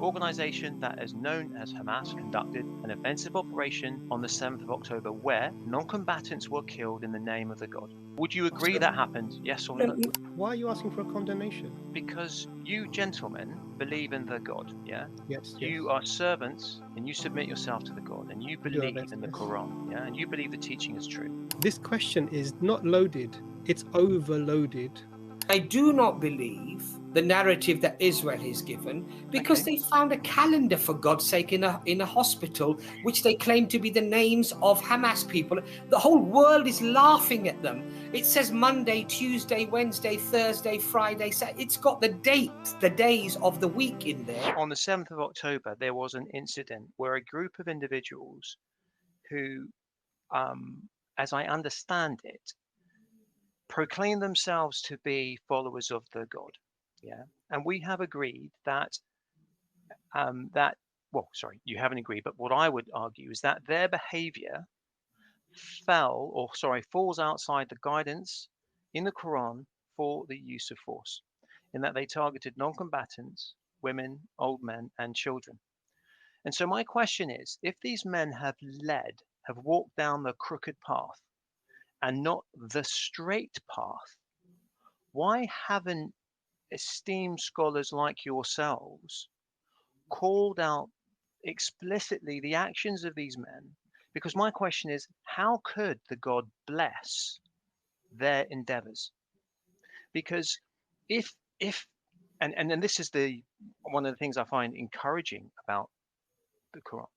organization that is known as Hamas conducted an offensive operation on the 7th of October where non-combatants were killed in the name of the God. Would you agree that happened? Yes or no? Why are you asking for a condemnation? Because you gentlemen believe in the God, yeah? Yes. You are servants and you submit yourself to the God and you believe in the Quran, yeah? And you believe the teaching is true. This question is not loaded, it's overloaded. I do not believe the narrative that Israel is given because they found a calendar, for God's sake, in a hospital, which they claim to be the names of Hamas people. The whole world is laughing at them. It says Monday, Tuesday, Wednesday, Thursday, Friday. So it's got the dates, the days of the week in there. On the 7th of October, there was an incident where a group of individuals who, as I understand it, proclaim themselves to be followers of the God, yeah, and we have agreed that you haven't agreed, but what I would argue is that their behavior falls outside the guidance in the Quran for the use of force, in that they targeted non-combatants, women, old men, and children. And so my question is, if these men have walked down the crooked path and not the straight path, why haven't esteemed scholars like yourselves called out explicitly the actions of these men? Because my question is, how could the God bless their endeavors? Because if and this is one of the things I find encouraging about the Quran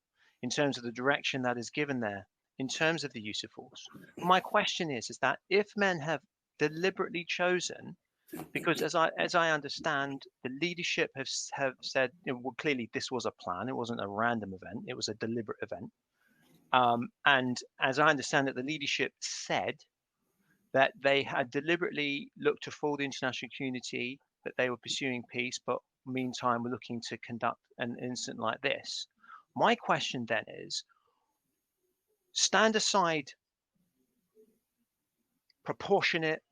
in terms of the direction that is given there in terms of the use of force. My question is that if men have deliberately chosen, because as I understand, the leadership have said, well, clearly this was a plan. It wasn't a random event. It was a deliberate event. And as I understand it, the leadership said that they had deliberately looked to fool the international community, that they were pursuing peace, but meantime were looking to conduct an incident like this. My question then is, stand aside proportionate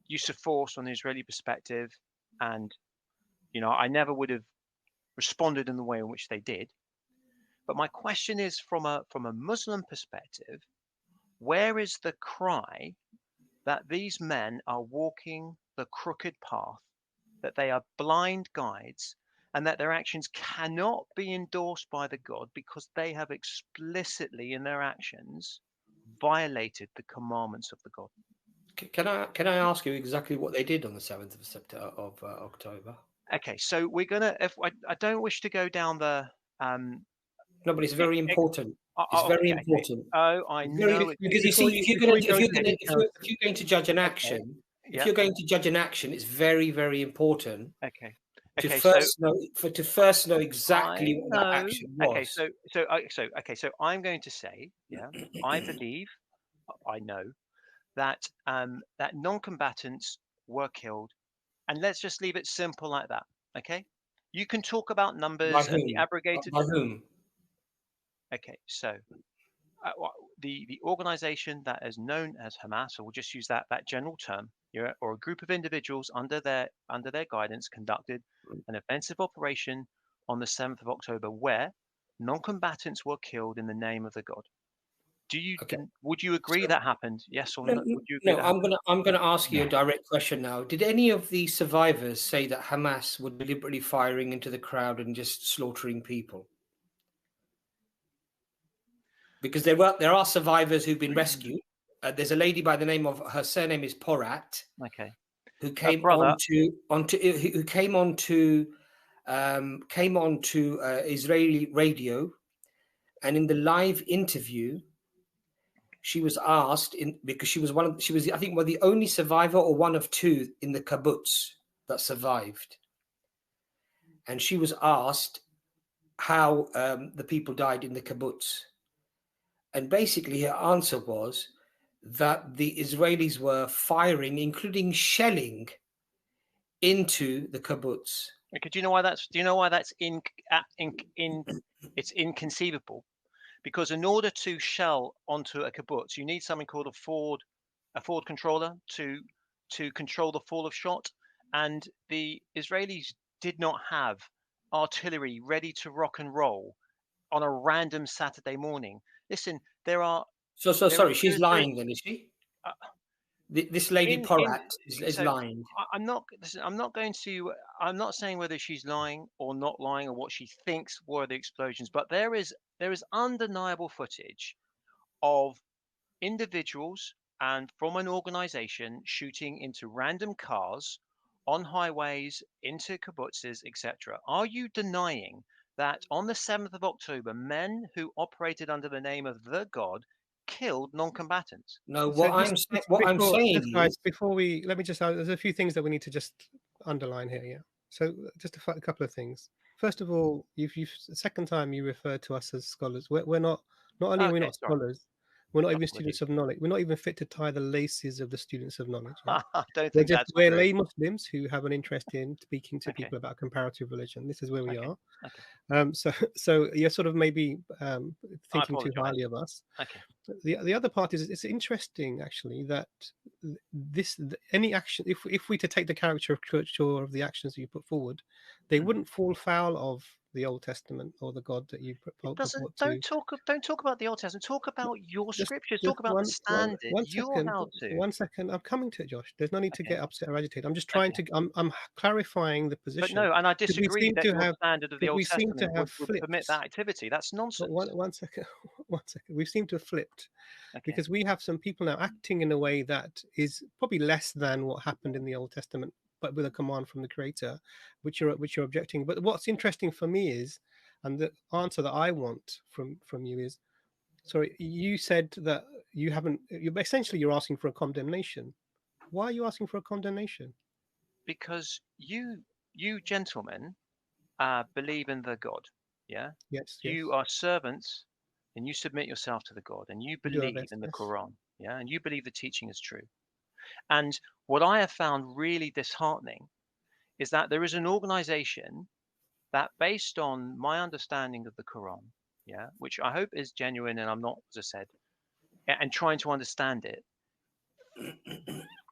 use of force on the Israeli perspective, and I never would have responded in the way in which they did. But my question is, from a Muslim perspective, where is the cry that these men are walking the crooked path, that they are blind guides, and that their actions cannot be endorsed by the God because they have explicitly in their actions violated the commandments of the God? Can I ask you exactly what they did on the 7th of October? Okay, so we're gonna. If I don't wish to go down the. No, but it's very important. It's very important. Oh, I know. Because you see, if you're going to judge an action, if you're going to judge an action, it's very, very important. Okay. To first know exactly what that action was. Okay, so I'm going to say, I believe, I know that that non-combatants were killed, and let's just leave it simple like that. Okay, you can talk about numbers and the abrogated. By whom? Okay, so the organization that is known as Hamas, or we'll just use that general term, or a group of individuals under their guidance conducted an offensive operation on the 7th of October where non-combatants were killed in the name of the God. Would you agree that happened? Yes or no? Would you agree I'm gonna ask you a direct question now. Did any of the survivors say that Hamas were deliberately firing into the crowd and just slaughtering people? Because there are survivors who've been rescued. There's a lady by the name of, her surname is Porat. Okay. Who came onto Israeli radio, and in the live interview, she was asked because she was I think the only survivor or one of two in the kibbutz that survived, and she was asked how the people died in the kibbutz. And basically her answer was that the Israelis were firing, including shelling, into the kibbutz. Okay, do you know why that's it's inconceivable? Because in order to shell onto a kibbutz, you need something called a forward controller to control the fall of shot. And the Israelis did not have artillery ready to rock and roll on a random Saturday morning. Listen, there are... Sorry, she's lying then, is she? This lady Porat is lying. I'm not saying whether she's lying or not lying, or what she thinks were the explosions, but there is undeniable footage of individuals and from an organization shooting into random cars on highways, into kibbutzes, etc. Are you denying that on the 7th of October, men who operated under the name of the God killed non-combatants? No, what I'm saying is, before we, let me just, there's a few things that we need to just underline here. Yeah. So just a couple of things. First of all, the second time you referred to us as scholars. We're not only are we not scholars, we're not even students of knowledge. We're not even fit to tie the laces of the students of knowledge. Yeah? We're lay Muslims who have an interest in speaking to people about comparative religion. This is where we are. So you're sort of maybe thinking too highly of us. The other part is, it's interesting actually that any action, if we to take the caricature of the actions that you put forward, they wouldn't fall foul of the Old Testament or the God that you purport to. Don't talk about the Old Testament. Talk about your scriptures. Talk about the standard you're held to. 1 second. I'm coming to it, Josh. There's no need to get upset or agitated. I'm just trying to. I'm clarifying the position. But no, and I disagree that your standard of the Old Testament would permit that activity. That's nonsense. One second. We seem to have flipped, because we have some people now acting in a way that is probably less than what happened in the Old Testament, but with a command from the Creator, which you're objecting. But what's interesting for me is, and the answer that I want from you is, sorry, you said that you're asking for a condemnation. Why are you asking for a condemnation? Because you gentlemen believe in the God. Yeah. Yes. You are servants, and you submit yourself to the God, and you believe in the Quran. Yeah, and you believe the teaching is true. And what I have found really disheartening is that there is an organization that, based on my understanding of the Quran, yeah, which I hope is genuine, and I'm not, as I said, and trying to understand it,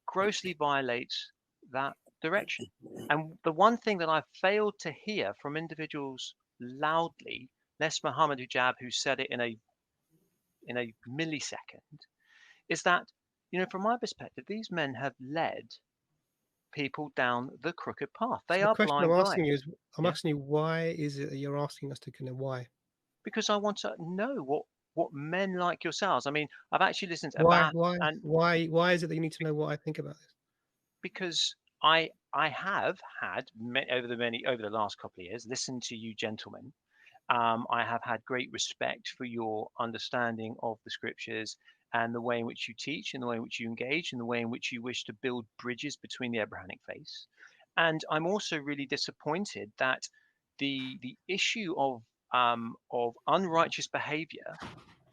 grossly violates that direction. And the one thing that I've failed to hear from individuals loudly, less Muhammad Hijab, who said it in a millisecond, is that, from my perspective, these men have led people down the crooked path. They are blind. I'm asking you, why is it that you're asking us to condemn? Why? Because I want to know what men like yourselves. I mean, I've actually listened to why is it that you need to know what I think about this? Because I have had over the last couple of years listened to you gentlemen. I have had great respect for your understanding of the scriptures and the way in which you teach, and the way in which you engage, and the way in which you wish to build bridges between the Abrahamic faiths. And I'm also really disappointed that the issue of unrighteous behavior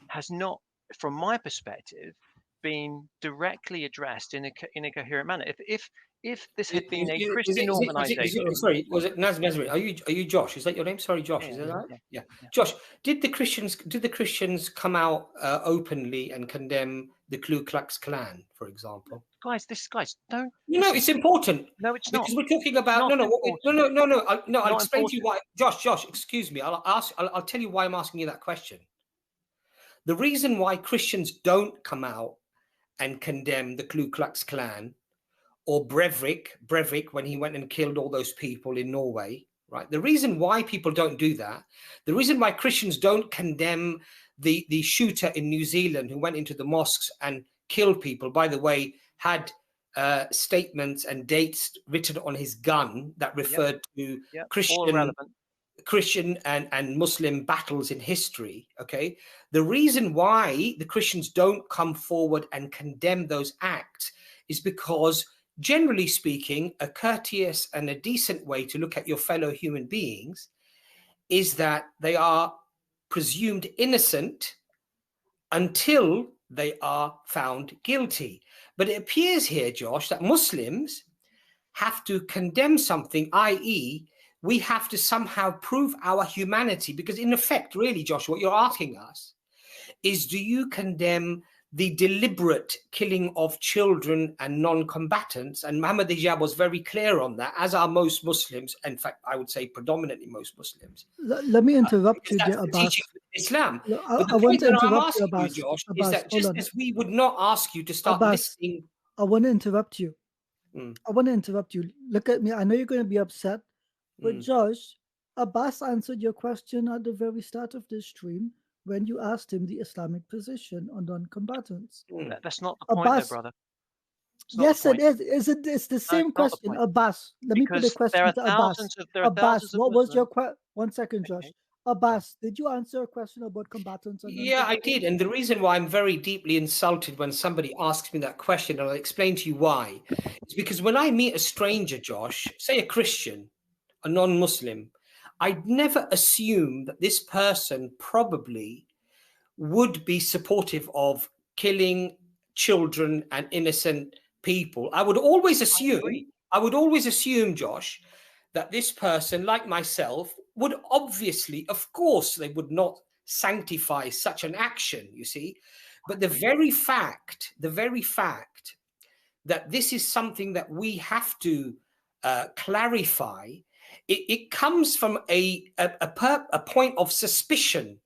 has not, from my perspective, been directly addressed in a coherent manner. If this had been a Christian organization, sorry, was it Nazri? Are you Josh? Is that your name? Sorry, Josh. Is that right? Yeah. Josh, did the Christians come out openly and condemn the Ku Klux Klan, for example? Guys, don't. It's important. No, it's not. Because we're talking about no. I'll explain to you why. Josh, excuse me. I'll tell you why I'm asking you that question. The reason why Christians don't come out and condemn the Ku Klux Klan, or Breivik when he went and killed all those people in Norway, right? The reason why people don't do that, the reason why Christians don't condemn the shooter in New Zealand who went into the mosques and killed people, by the way, had statements and dates written on his gun that referred to Christian and Muslim battles in history, okay? The reason why the Christians don't come forward and condemn those acts is because, generally speaking, a courteous and a decent way to look at your fellow human beings is that they are presumed innocent until they are found guilty. But it appears here, Josh, that Muslims have to condemn something, i.e., we have to somehow prove our humanity, because in effect, really, Josh, what you're asking us is, do you condemn the deliberate killing of children and non-combatants, and Ahmadiyya was very clear on that, as are most Muslims. In fact, I would say predominantly most Muslims. Let me interrupt you there, That's the Abbas. teaching of Islam. I But the want point to that I'm interrupt you, asking you, Abbas. Josh, is Abbas, that hold just on. as we would not ask you to start Abbas, listening. I want to interrupt you. Mm. I want to interrupt you. Look at me. I know you're going to be upset, but Josh, Abbas answered your question at the very start of this stream when you asked him the Islamic position on non-combatants. That's not the point, though, brother. Yes, it is. It's the same question. Abbas, let me put a question to Abbas. Abbas, what was your question? 1 second, Josh. Okay. Abbas, did you answer a question about combatants? Yeah, I did. And the reason why I'm very deeply insulted when somebody asks me that question, and I'll explain to you why, is because when I meet a stranger, Josh, say a Christian, a non-Muslim, I'd never assume that this person probably would be supportive of killing children and innocent people. I would always assume, Josh, that this person, like myself, would obviously, of course, they would not sanctify such an action, you see. But the very fact that this is something that we have to clarify, it comes from a point of suspicion,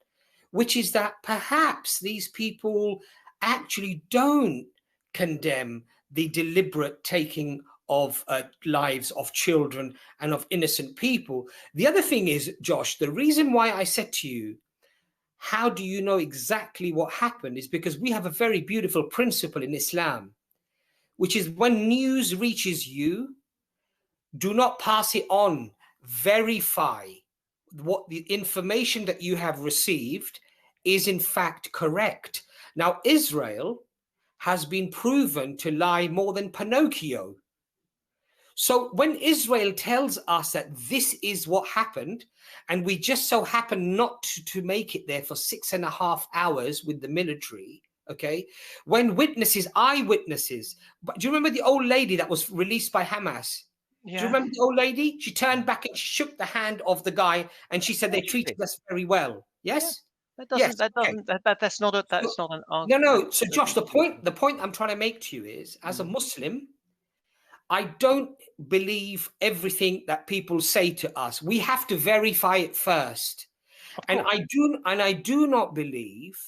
which is that perhaps these people actually don't condemn the deliberate taking of lives of children and of innocent people. The other thing is, Josh, the reason why I said to you, how do you know exactly what happened, is because we have a very beautiful principle in Islam, which is when news reaches you, do not pass it on. Verify what the information that you have received is in fact correct. Now, Israel has been proven to lie more than Pinocchio. So when Israel tells us that this is what happened, and we just so happen not to make it there for 6.5 hours with the military, okay, when eyewitnesses, but do you remember the old lady that was released by Hamas? Yeah. Do you remember the old lady? She turned back and she shook the hand of the guy, and she said they treated us very well. Yes. Yeah. That's not an argument. No. So Josh, the point I'm trying to make to you is, as a Muslim, I don't believe everything that people say to us. We have to verify it first. And I do not believe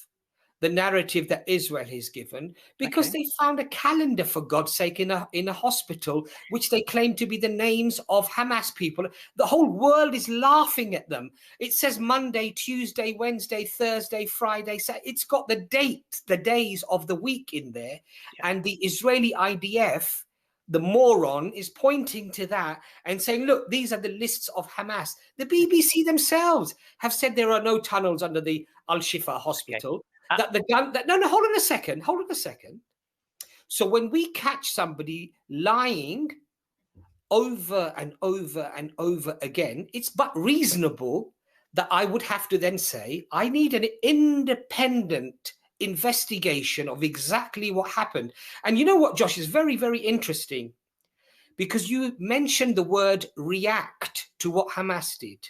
the narrative that Israel has given, because they found a calendar, for God's sake, in a hospital, which they claim to be the names of Hamas people. The whole world is laughing at them. It says Monday, Tuesday, Wednesday, Thursday, Friday. So it's got the days of the week in there. Yeah. And the Israeli IDF, the moron, is pointing to that and saying, look, these are the lists of Hamas. The BBC themselves have said there are no tunnels under the Al-Shifa hospital. Okay. Hold on a second. So when we catch somebody lying over and over and over again, it's but reasonable that I would have to then say, I need an independent investigation of exactly what happened. And you know what, Josh, is very, very interesting, because you mentioned the word react to what Hamas did.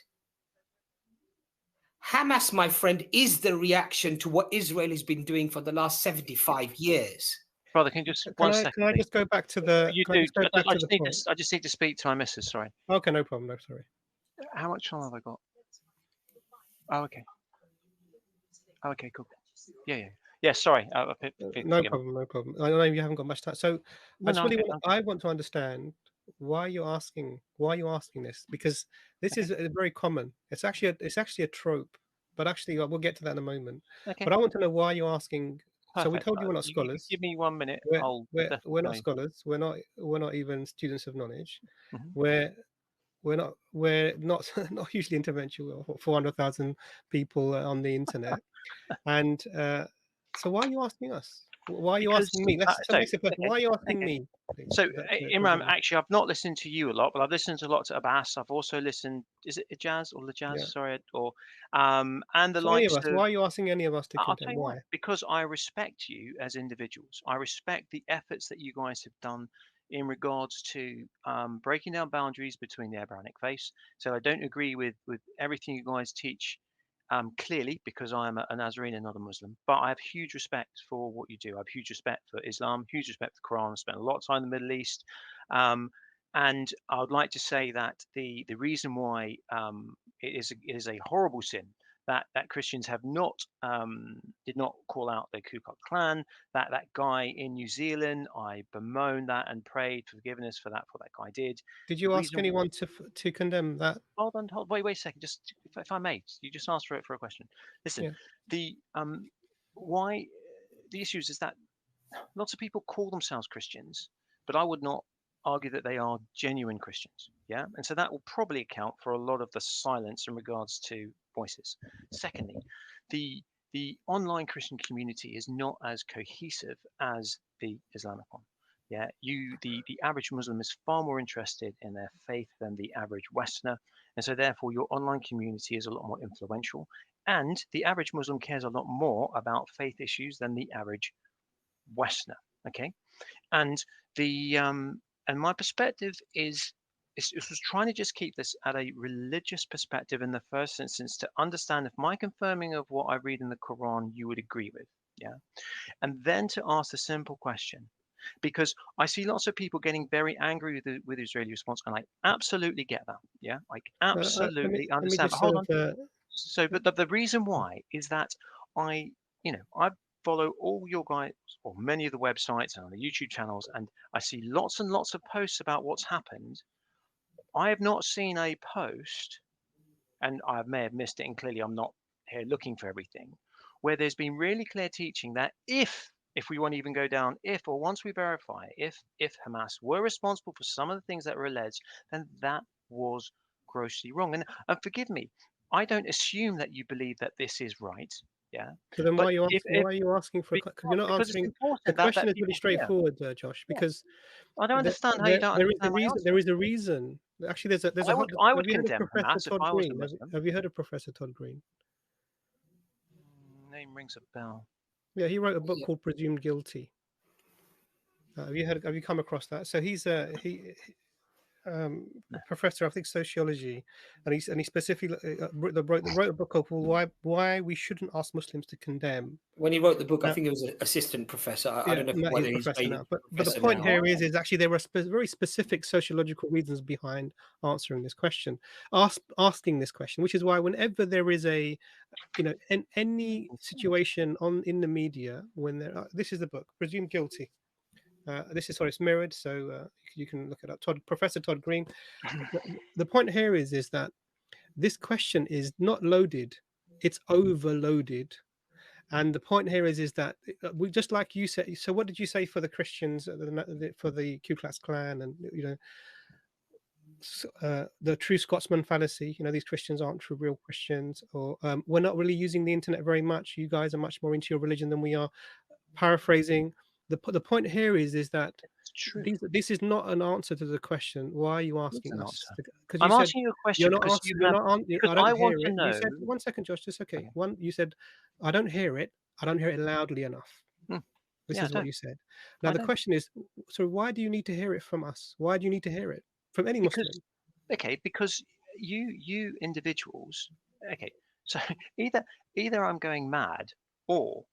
Hamas, my friend, is the reaction to what Israel has been doing for the last 75 years. Brother, can you just one second? Can I just go back to the? I just need to speak to my missus. Sorry. Okay, no problem. No, sorry. How much time have I got? Oh, okay. Okay, cool. Yeah. Sorry. No problem. I know you haven't got much time. So I want to understand why you're asking this, because this is very common. It's actually a trope, but actually we'll get to that in a moment. Okay. But I want to know why you're asking. Perfect. So we told you we're not scholars. Give me 1 minute. We're not scholars. We're not even students of knowledge. Mm-hmm. We're not hugely influential. 400,000 people on the internet, and so why are you asking us? Why are you asking me? Why are you asking me? So, Imran, actually, I've not listened to you a lot, but I've listened a lot to Abbas. I've also listened. Is it Ijaz or Lajaz? Yeah. Sorry, or and the likes of. Why are you asking any of us to content? Why? Because I respect you as individuals. I respect the efforts that you guys have done in regards to breaking down boundaries between the Abrahamic faiths. So I don't agree with everything you guys teach clearly because I am a Nazarene and not a Muslim, but I have huge respect for what you do. I have huge respect for Islam, huge respect for the Quran. I spent a lot of time in the Middle East. And I would like to say that the reason why it is a horrible sin that Christians have not did not call out the Ku Klux Klan, that guy in New Zealand, I bemoaned that and prayed for forgiveness for that guy did. Did you ask anyone to condemn that? Hold on, wait a second. Just if I may, you just asked for a question. Listen, Yeah. the why the issues is that lots of people call themselves Christians, but I would not argue that they are genuine Christians. Yeah, and so that will probably account for a lot of the silence in regards to voices. Secondly, the online Christian community is not as cohesive as the Islamic one. Yeah, the average Muslim is far more interested in their faith than the average Westerner, and so therefore your online community is a lot more influential. And the average Muslim cares a lot more about faith issues than the average Westerner. Okay, and and my perspective is was trying to just keep this at a religious perspective in the first instance to understand if my confirming of what I read in the Quran you would agree with. Yeah, and then to ask the simple question. Because I see lots of people getting very angry with the Israeli response, and I absolutely get that. Yeah, I absolutely understand. But hold on. So, but the reason why is that I follow all your guys or many of the websites and on the YouTube channels, and I see lots and lots of posts about what's happened. I have not seen a post, and I may have missed it, and clearly I'm not here looking for everything, where there's been really clear teaching that if we want to even go down, or once we verify, if Hamas were responsible for some of the things that were alleged, then that was grossly wrong. And forgive me, I don't assume that you believe that this is right. Yeah. So then why are you asking for? Because you're not answering. The question is really straightforward, Josh. Because I don't understand how you don't. There is a reason. Actually, I would condemn Hamas if I was a Muslim. Have you heard of Professor Todd Green? Name rings a bell. Yeah, he wrote a book called Presumed Guilty. Have you come across that? So he's a professor, I think, sociology, and he specifically wrote a book called Why We Shouldn't Ask Muslims to Condemn. When he wrote the book, I think it was an assistant professor. I don't know whether he's professor now. But the point here is actually there are very specific sociological reasons behind answering this question, asking this question, which is why whenever there is in any situation in the media, when this is the book, Presumed Guilty. It's mirrored, so you can look it up. Professor Todd Green. The point here is that this question is not loaded; it's overloaded. And the point here is that we, just like you said. So, what did you say for the Christians, for the Ku Klux Klan, and the true Scotsman fallacy? These Christians aren't true real Christians, or we're not really using the internet very much. You guys are much more into your religion than we are. Paraphrasing. The point here is that this is not an answer to the question. Why are you asking us? Because I'm asking you a question because I want to know. You said, 1 second, Josh. Just okay. You said, I don't hear it. I don't hear it loudly enough. This is what you said. Now the question is, so why do you need to hear it from us? Why do you need to hear it from any Muslim? Because you individuals. Okay, so either I'm going mad, or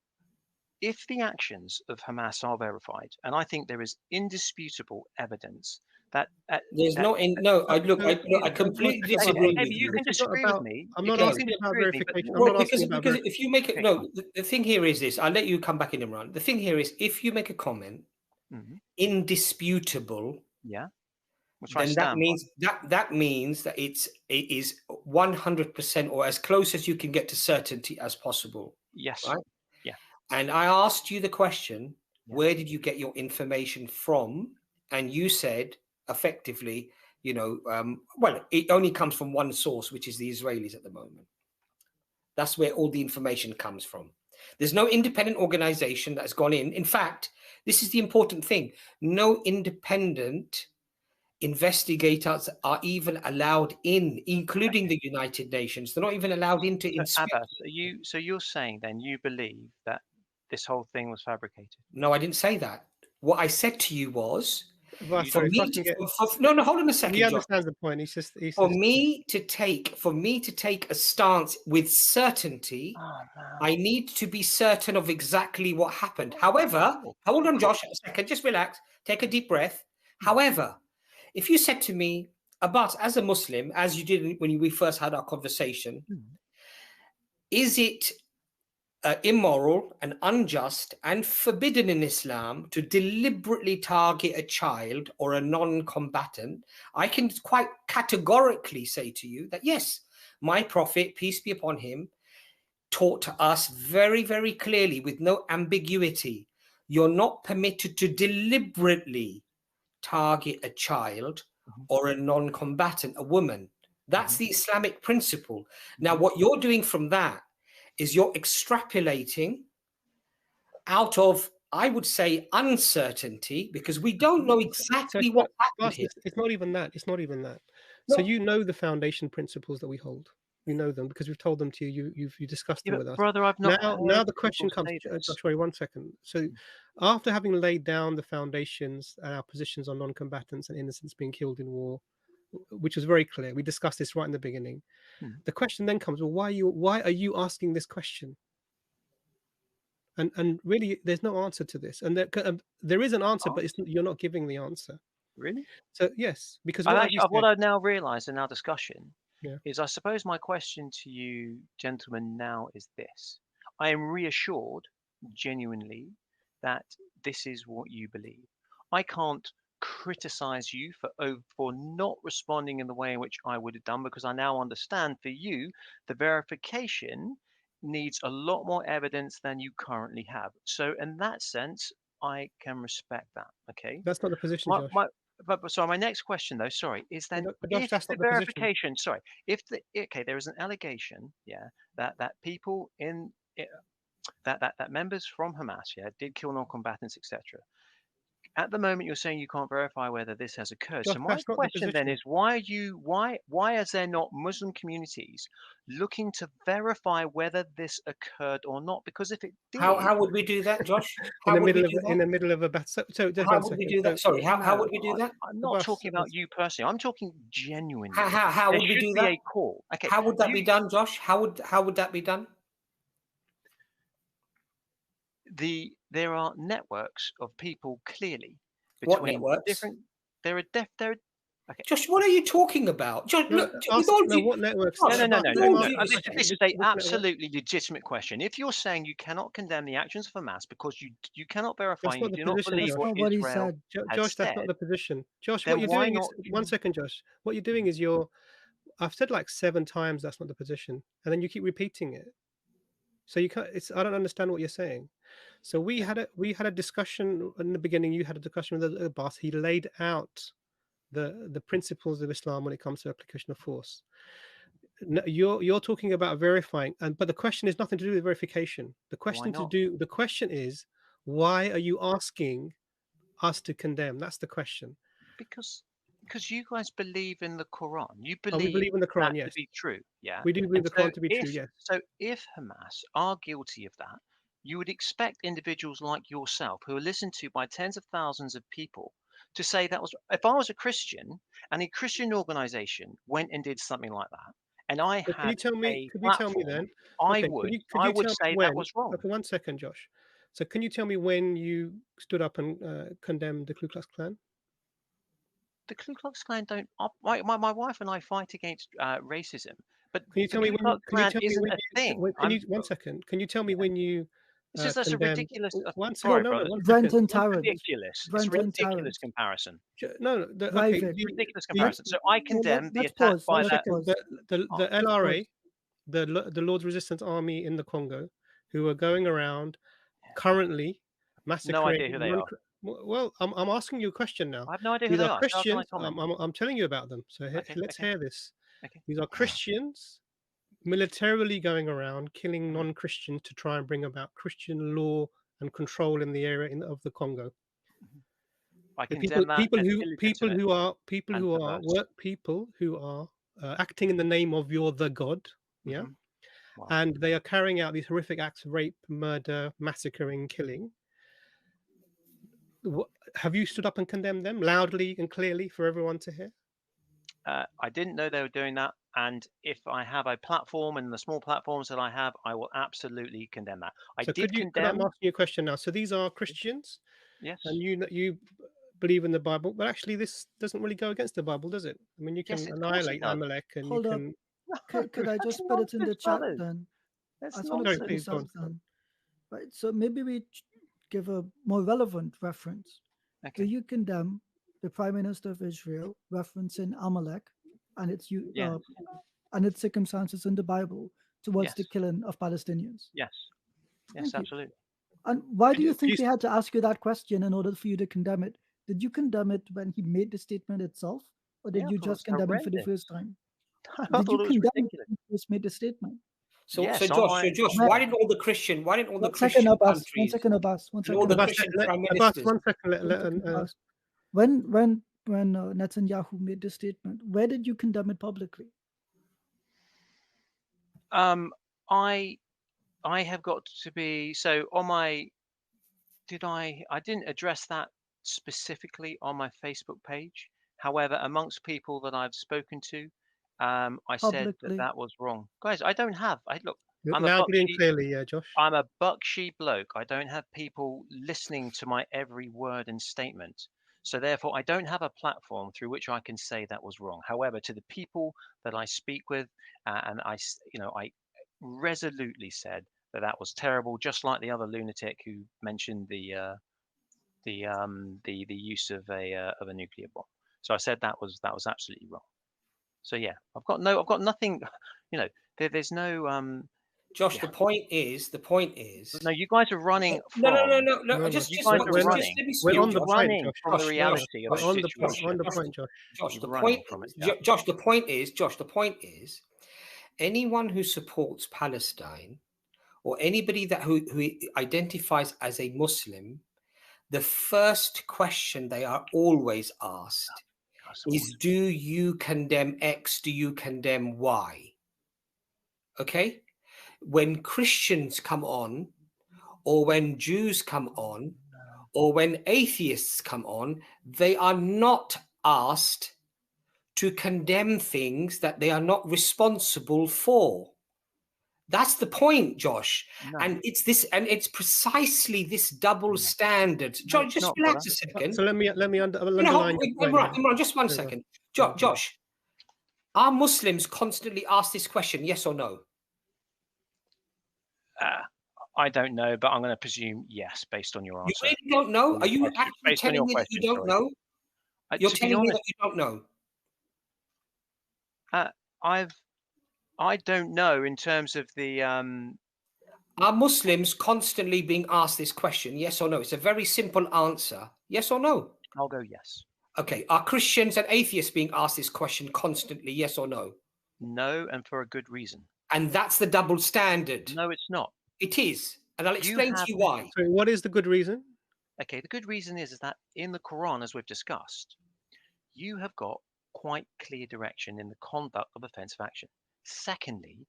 if the actions of Hamas are verified, and I think there is indisputable evidence that there's I completely disagree with you. You can disagree with me. I'm not asking about verification. Because if you make the thing here is this. I'll let you come back in, Imran. The thing here is, if you make a comment, indisputable, then that means that it is 100% or as close as you can get to certainty as possible. Yes. Right. And I asked you the question, where did you get your information from? And you said, effectively, it only comes from one source, which is the Israelis at the moment. That's where all the information comes from. There's no independent organization that's gone in. In fact, this is the important thing. No independent investigators are even allowed in, including the United Nations. They're not even allowed in to inspect. Abbas, you're saying then you believe that this whole thing was fabricated? No, I didn't say that. What I said to you was Well, You For sorry, me, Josh can get, no, hold on a second, he Josh. understands the point. He's just For me to take a stance with certainty, Oh, man. I need to be certain of exactly what happened. However, hold on, Josh, a second, just relax, take a deep breath. However, if you said to me, Abbas, as a Muslim, as you did when we first had our conversation, is it immoral and unjust and forbidden in Islam to deliberately target a child or a non-combatant? I can quite categorically say to you that yes, my Prophet, peace be upon him, taught to us very, very clearly with no ambiguity, you're not permitted to deliberately target a child or a non-combatant, a woman. That's the Islamic principle. Now, what you're doing from that is you're extrapolating out of, I would say, uncertainty, because we don't know exactly what happened here. It's not even that. It's not even that. No. So you know the foundation principles that we hold. You know them because we've told them to you. You've discussed them with us. Brother, I've not Now the question people comes. say this. Joshua, 1 second. So after having laid down the foundations and our positions on non-combatants and innocents being killed in war, which was very clear, we discussed this right in the beginning. The question then comes, well, why are you asking this question? And really, there's no answer to this. And there is an answer, but you're not giving the answer. Really? So yes, because what what I've now realised in our discussion Yeah. is, I suppose my question to you, gentlemen, now is this: I am reassured, genuinely, that this is what you believe. I can't criticize you for not responding in the way in which I would have done, because I now understand for you the verification needs a lot more evidence than you currently have. So in that sense, I can respect that. Okay. That's not the position, Josh. But sorry, my next question though, sorry, is then Josh, if that's the not the position. verification, sorry, if the there is an allegation, yeah, that people in that members from Hamas, yeah, did kill non-combatants, etc. At the moment, you're saying you can't verify whether this has occurred. Josh, So my that's not the question then position. is, why is there not Muslim communities looking to verify whether this occurred or not? Because if it did, How would we do that, Josh? In the middle of a battle. So how would we do that? Sorry, how would we do that? I'm not talking about you personally. I'm talking genuinely. How would we do that? A call. Okay. How would that be done, Josh? How would that be done? There are networks of people clearly What between networks? different. Okay. Josh, what are you talking about? Josh, look, what networks? No. This is a Which absolutely legitimate question. If you're saying you cannot condemn the actions of Hamas because you cannot verify, That's and not you the do not position, believe Josh. what That's not what he Israel said. has Josh, that's said, not the position. Josh, then what you're why doing not? is 1 second, Josh. What you're doing is I've said like 7 times that's not the position, and then you keep repeating it. So you can't. I don't understand what you're saying. So we had a discussion in the beginning. You had a discussion with Abbas. He laid out the principles of Islam when it comes to application of force. You're talking about verifying, but the question is nothing to do with verification. The question is, why are you asking us to condemn? That's the question. Because you guys believe in the Quran. You We believe believe in the Quran, that yes. to be true. Yeah. We do believe the Quran to be true, yes. So if Hamas are guilty of that, you would expect individuals like yourself, who are listened to by tens of thousands of people, to say that was. If I was a Christian and a Christian organization went and did something like that, and I had Could you tell me then? I would say that was wrong. Okay, 1 second, Josh. So can you tell me when you stood up and condemned the Ku Klux Klan? The Ku Klux Klan don't. My wife and I fight against racism, but Can you tell me Ku Klux Klan isn't a thing. 1 second. Can you tell me when you That's a condemned? ridiculous. One Sorry, second, brother. Brenton It's Tarrant. ridiculous. It's a Brenton ridiculous Tarrant. comparison. No, Drive okay. it. Ridiculous comparison. So I condemn the let's attack pause, by let's that. pause. The LRA, the Lord's Resistance Army in the Congo, who are going around currently massacring. No idea who they are. Well, I'm asking you a question now. I have no idea who These they are are. So how can I Christians. comment? I'm telling you about them. So let's hear this. Okay. These are Christians militarily going around killing non-Christians to try and bring about Christian law and control in the area of the Congo. I condemn that. People who are acting in the name of the God, yeah, Wow. and they are carrying out these horrific acts of rape, murder, massacring, killing. have you stood up and condemned them loudly and clearly for everyone to hear? I didn't know they were doing that. And if I have a platform and the small platforms that I have, I will absolutely condemn that. I did condemn. I'm asking you a question now. So these are Christians, yes, and you believe in the Bible, but actually this doesn't really go against the Bible, does it? I mean, you can annihilate Amalek, and Hold you up. can. Could I just put it in the chat then? That's I just want to put this out then. Right. So maybe we give a more relevant reference. Okay. Do you condemn the Prime Minister of Israel referencing Amalek and its and its circumstances in the Bible towards the killing of Palestinians? Yes. Yes, absolutely. And why do you think we had to ask you that question in order for you to condemn it? Did you condemn it when he made the statement itself, or did you just condemn it for the first time? Did you condemn it when he first made the statement? So Josh, why didn't all the Christian countries, one second, Abbas, all the Christian prime ministers, when Netanyahu made the statement, where did you condemn it publicly? I have got to be so on my. I didn't address that specifically on my Facebook page. However, amongst people that I've spoken to, I said that was wrong. Guys, I don't have. I'm loudly and clearly, Josh. I'm a buckshy bloke. I don't have people listening to my every word and statement. So therefore, I don't have a platform through which I can say that was wrong. However, to the people that I speak with, and I resolutely said that was terrible, just like the other lunatic who mentioned the use of a nuclear bomb. So I said that was absolutely wrong. So yeah, I've got nothing. There's no. Josh, the point is. No, you guys are running. No. Just we're on the point, from the reality of the situation. On the point, Josh. The point is, anyone who supports Palestine, or anybody who identifies as a Muslim, the first question they are always asked is, do you condemn X? Do you condemn Y? Okay? When Christians come on, or when Jews come on, or when atheists come on, they are not asked to condemn things that they are not responsible for. That's the point, Josh. No. And it's precisely this double standard. Josh, just relax a second. So let me underline. Imran, just 1 second. Josh, are Muslims constantly asked this question, yes or no? I don't know, but I'm going to presume yes, based on your answer. You really don't know? Are you actually telling me that you don't know? You're telling me that you don't know? I don't know in terms of the. Are Muslims constantly being asked this question? Yes or no? It's a very simple answer. Yes or no? I'll go yes. Okay. Are Christians and atheists being asked this question constantly? Yes or no? No, and for a good reason. And that's the double standard. No, it's not. It is. And I'll explain to you why. So what is the good reason? Okay, the good reason is that in the Quran, as we've discussed, you have got quite clear direction in the conduct of offensive action. Secondly,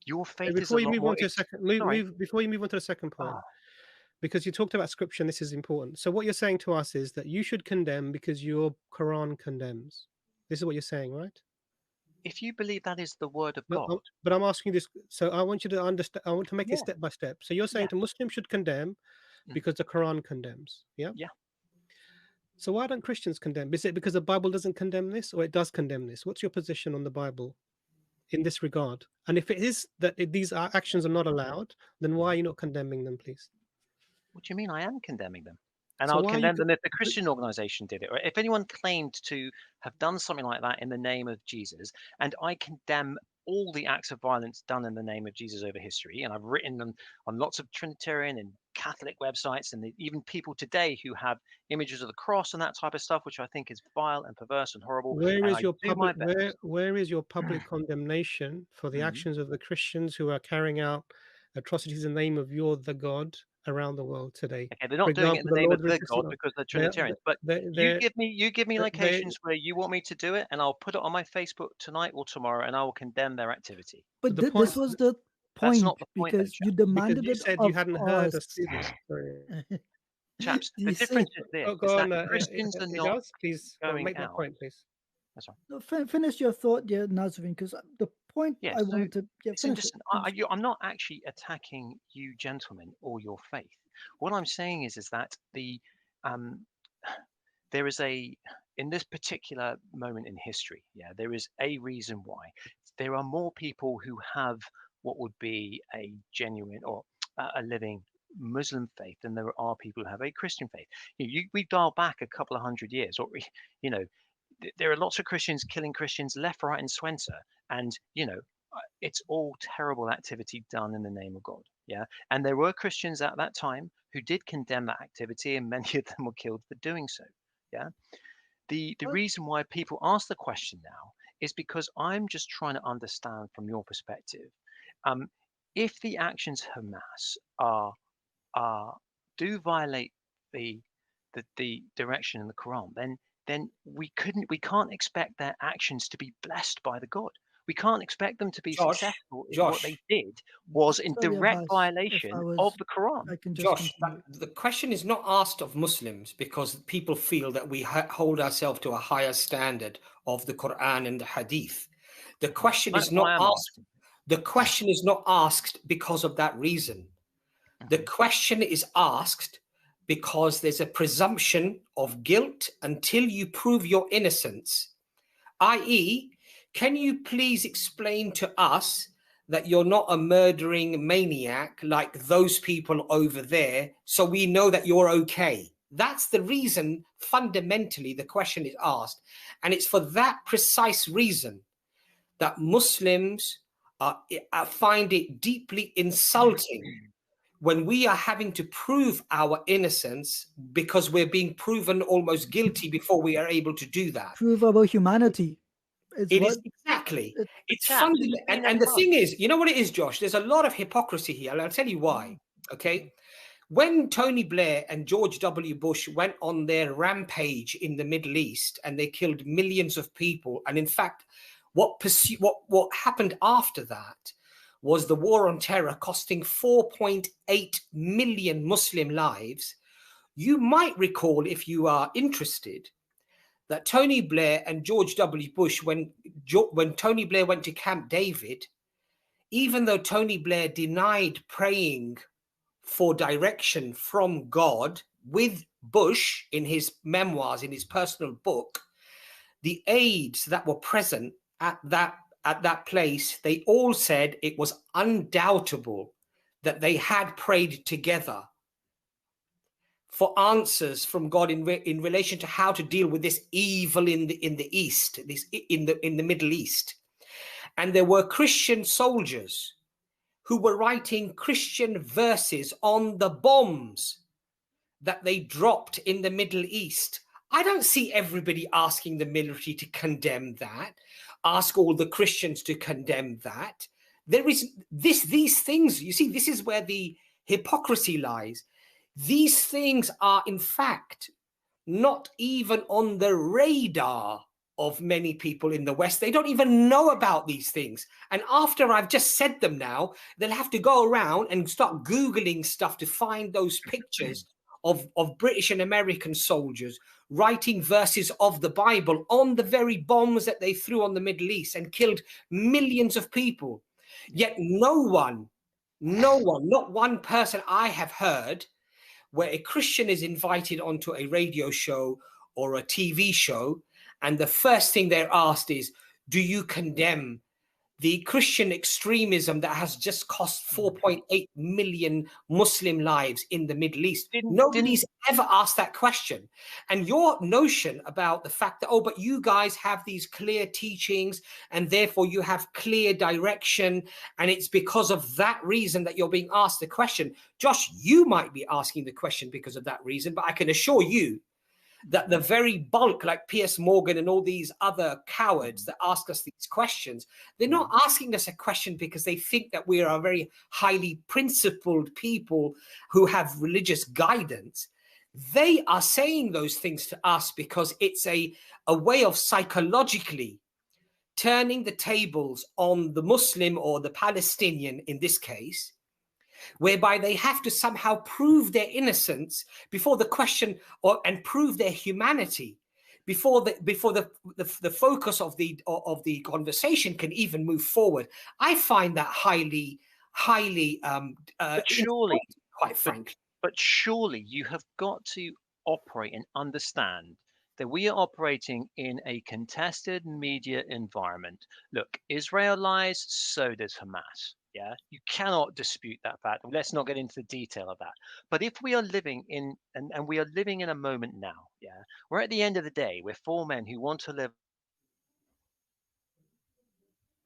your faith is before you move on to the second point, because you talked about scripture and this is important. So what you're saying to us is that you should condemn because your Quran condemns. This is what you're saying, right? If you believe that is the word of God. But I'm asking this, so I want you to understand, I want to make it step by step. So you're saying to Muslims should condemn because the Quran condemns, yeah? Yeah. So why don't Christians condemn? Is it because the Bible doesn't condemn this, or it does condemn this? What's your position on the Bible in this regard? And if it is that these actions are not allowed, then why are you not condemning them, please? What do you mean? I am condemning them. And I would condemn them if the Christian organization did it, or if anyone claimed to have done something like that in the name of Jesus. And I condemn all the acts of violence done in the name of Jesus over history. And I've written them on lots of Trinitarian and Catholic websites, and even people today who have images of the cross and that type of stuff, which I think is vile and perverse and horrible. Where is your public condemnation for the actions of the Christians who are carrying out atrocities in the name of the God around the world today? Okay, they're not doing it in the name of the God because they're Trinitarians. But you give me locations where you want me to do it, and I'll put it on my Facebook tonight or tomorrow, and I will condemn their activity. But this was the point. That's not the point, because you demanded you said you hadn't heard us. chaps, the You see- difference is this: Go is on, that Christians are not Ijaz, please going make that out. point, please. That's right. No, finish your thought, dear Nazarene, because the point Yeah, I so wanted to listen, finish it. listen, I'm not actually attacking you gentlemen or your faith. What I'm saying is that there is in this particular moment in history, yeah, there is a reason why there are more people who have what would be a genuine or a living Muslim faith than there are people who have a Christian faith. We dial back a couple of hundred years, or there are lots of Christians killing Christians left, right, and centre, and it's all terrible activity done in the name of God. Yeah, and there were Christians at that time who did condemn that activity, and many of them were killed for doing so. Yeah, the reason why people ask the question now is because I'm just trying to understand from your perspective, if the actions of Hamas do violate the direction in the Quran, then we can't expect their actions to be blessed by the God. We can't expect them to be successful if what they did was in Sorry, direct Abbas, violation of the Quran. I can just continue. The question is not asked of Muslims because people feel that we hold ourselves to a higher standard of the Quran and the Hadith. The question is not asked. The question is not asked because of that reason. The question is asked because there's a presumption of guilt until you prove your innocence, i.e., can you please explain to us that you're not a murdering maniac like those people over there, so we know that you're okay? That's the reason, fundamentally, the question is asked. And it's for that precise reason that Muslims find it deeply insulting when we are having to prove our innocence because we're being proven almost guilty before we are able to do that. Prove our humanity. It's fundamental. And the thing is, you know what it is, Josh? There's a lot of hypocrisy here, and I'll tell you why. Okay. When Tony Blair and George W. Bush went on their rampage in the Middle East and they killed millions of people, and in fact, what happened after that was the war on terror costing 4.8 million Muslim lives. You might recall, if you are interested, that Tony Blair and George W. Bush, when Tony Blair went to Camp David, even though Tony Blair denied praying for direction from God with Bush in his memoirs, in his personal book, the aides that were present at that place, they all said it was undoubtable that they had prayed together for answers from God in relation to how to deal with this evil in the East, in the Middle East. And there were Christian soldiers who were writing Christian verses on the bombs that they dropped in the Middle East. I don't see everybody asking the military to condemn that, ask all the Christians to condemn that. There is these things, you see, this is where the hypocrisy lies. These things are, in fact, not even on the radar of many people in the West. They don't even know about these things. And after I've just said them now, they'll have to go around and start Googling stuff to find those pictures of British and American soldiers writing verses of the Bible on the very bombs that they threw on the Middle East and killed millions of people. Yet no one, not one person I have heard where a Christian is invited onto a radio show or a TV show, and the first thing they're asked is, do you condemn the Christian extremism that has just cost 4.8 million Muslim lives in the Middle East? Nobody's ever asked that question. And your notion about the fact that, oh, but you guys have these clear teachings and therefore you have clear direction, and it's because of that reason that you're being asked the question. Josh, you might be asking the question because of that reason, but I can assure you that the very bulk, like Piers Morgan and all these other cowards that ask us these questions, they're not asking us a question because they think that we are a very highly principled people who have religious guidance. They are saying those things to us because it's a way of psychologically turning the tables on the Muslim or the Palestinian in this case, whereby they have to somehow prove their innocence before the question, and prove their humanity before the focus of the conversation can even move forward. I find that highly but surely, quite frankly. But surely you have got to operate and understand that we are operating in a contested media environment. Look, Israel lies, so does Hamas. Yeah, you cannot dispute that fact. Let's not get into the detail of that. But if we are living in, and we are living in a moment now, yeah, we're at the end of the day, we're four men who want to live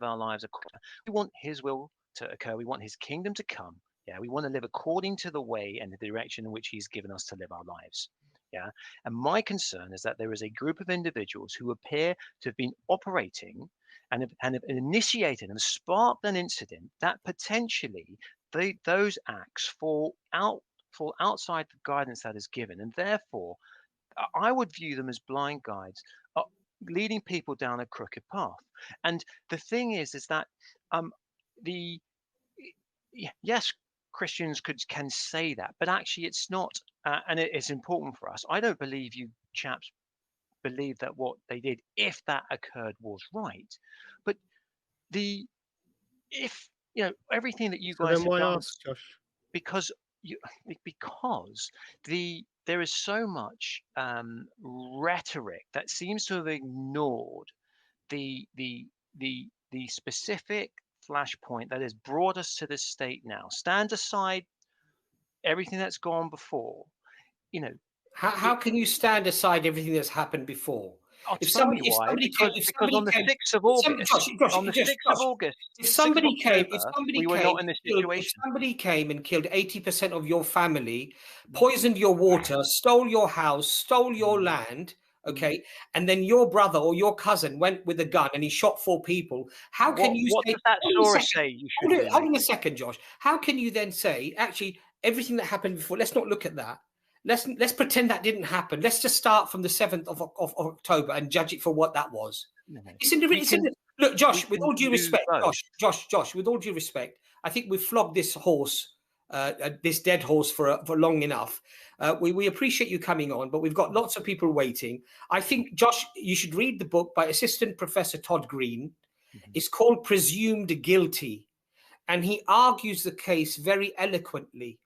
our lives according. We want his will to occur. We want his kingdom to come. Yeah, we want to live according to the way and the direction in which he's given us to live our lives. Yeah, and my concern is that there is a group of individuals who appear to have been operating and have initiated and sparked an incident that potentially those acts fall outside the guidance that is given, and therefore I would view them as blind guides, leading people down a crooked path. And the thing is that yes, Christians can say that, but actually it's not, and it's important for us. I don't believe you chaps believe that what they did, if that occurred, was right. But if everything that you guys then why have done, ask, Josh? because there is so much rhetoric that seems to have ignored the specific flashpoint that has brought us to this state now. Stand aside everything that's gone before. How can you stand aside everything that's happened before? If somebody came on the 6th of August, if somebody came and killed 80% of your family, poisoned your water, stole your house, stole your land, okay, and then your brother or your cousin went with a gun and he shot 4 people, how can you say? What does that story say? You should hold on a second, Josh. How can you then say, actually, everything that happened before? Let's not look at that. Let's pretend that didn't happen. Let's just start from the 7th of October and judge it for what that was. Look, Josh, with all due respect, Josh, with all due respect, I think we've flogged this horse, this dead horse for long enough. We appreciate you coming on, but we've got lots of people waiting. I think, Josh, you should read the book by Assistant Professor Todd Green. It's called Presumed Guilty, and he argues the case very eloquently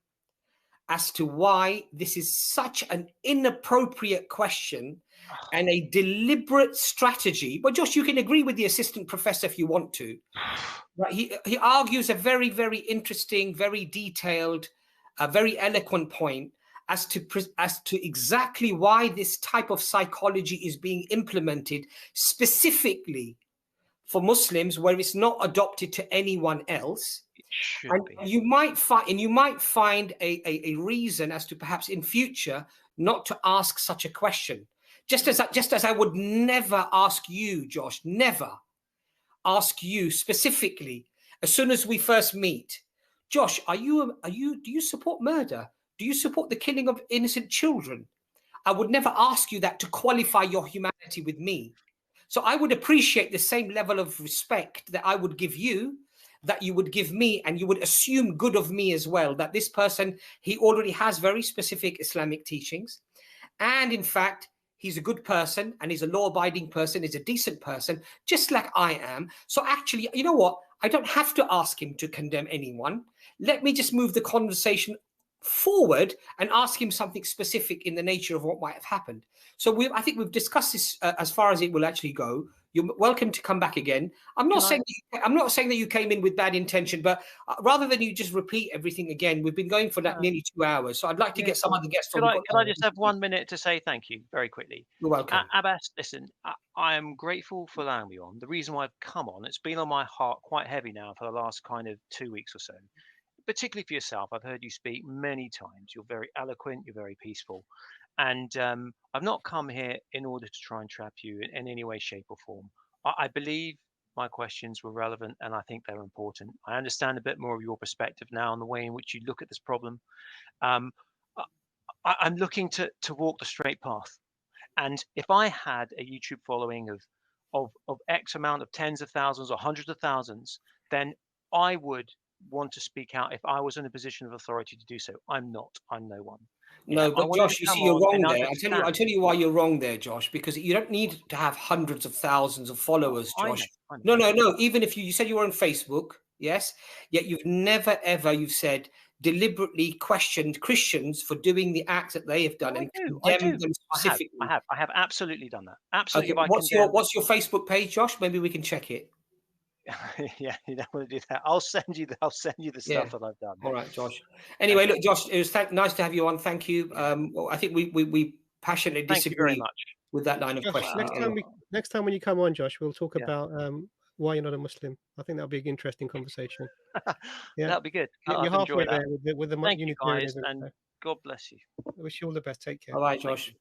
as to why this is such an inappropriate question and a deliberate strategy. But Josh, you can agree with the assistant professor if you want to. Right? He argues a very, very interesting, very detailed, very eloquent point as to exactly why this type of psychology is being implemented specifically for Muslims, where it's not adopted to anyone else. And you might find a reason as to perhaps in future not to ask such a question. Just as I would never ask you, Josh, never ask you specifically as soon as we first meet, Josh, do you support murder? Do you support the killing of innocent children? I would never ask you that to qualify your humanity with me. So I would appreciate the same level of respect that I would give you, that you would give me, and you would assume good of me as well, that this person, he already has very specific Islamic teachings. And in fact, he's a good person and he's a law-abiding person, he's a decent person, just like I am. So actually, you know what? I don't have to ask him to condemn anyone. Let me just move the conversation forward and ask him something specific in the nature of what might have happened. So I think we've discussed this as far as it will actually go. You're welcome to come back again. I'm not saying that you came in with bad intention, but rather than you just repeat everything again, we've been going for nearly 2 hours. So I'd like to get some other guests on. Could I just have 1 minute to say thank you very quickly? You're welcome. Abbas, listen, I am grateful for allowing me on. The reason why I've come on, it's been on my heart quite heavy now for the last kind of 2 weeks or so. Particularly for yourself, I've heard you speak many times. You're very eloquent, you're very peaceful. And I've not come here in order to try and trap you in any way, shape or form. I believe my questions were relevant and I think they're important. I understand a bit more of your perspective now on the way in which you look at this problem. I'm looking to walk the straight path. And if I had a YouTube following of X amount of tens of thousands or hundreds of thousands, then I would want to speak out if I was in a position of authority to do so. I'm not. I'm no one. No, but Josh, you see, you're wrong there. I tell you why you're wrong there, Josh. Because you don't need to have hundreds of thousands of followers, Josh. I know. No. Even if you said you were on Facebook, yes, yet you've never ever, you've said, deliberately questioned Christians for doing the acts that they have done and condemned them specifically. I have absolutely done that. Absolutely. Okay, what's your Facebook page, Josh? Maybe we can check it. Yeah, you don't want to do that. I'll send you the stuff that I've done. All right, Josh. Anyway, look, Josh, it was nice to have you on. Thank you. I think we passionately disagree very much with that line of Josh, questioning. Next time when you come on, Josh, we'll talk about why you're not a Muslim. I think that'll be an interesting conversation. Yeah, that'll be good. You're halfway there with the Thank you, guys, Unitarianism. and God bless you. I wish you all the best. Take care. All right, Josh.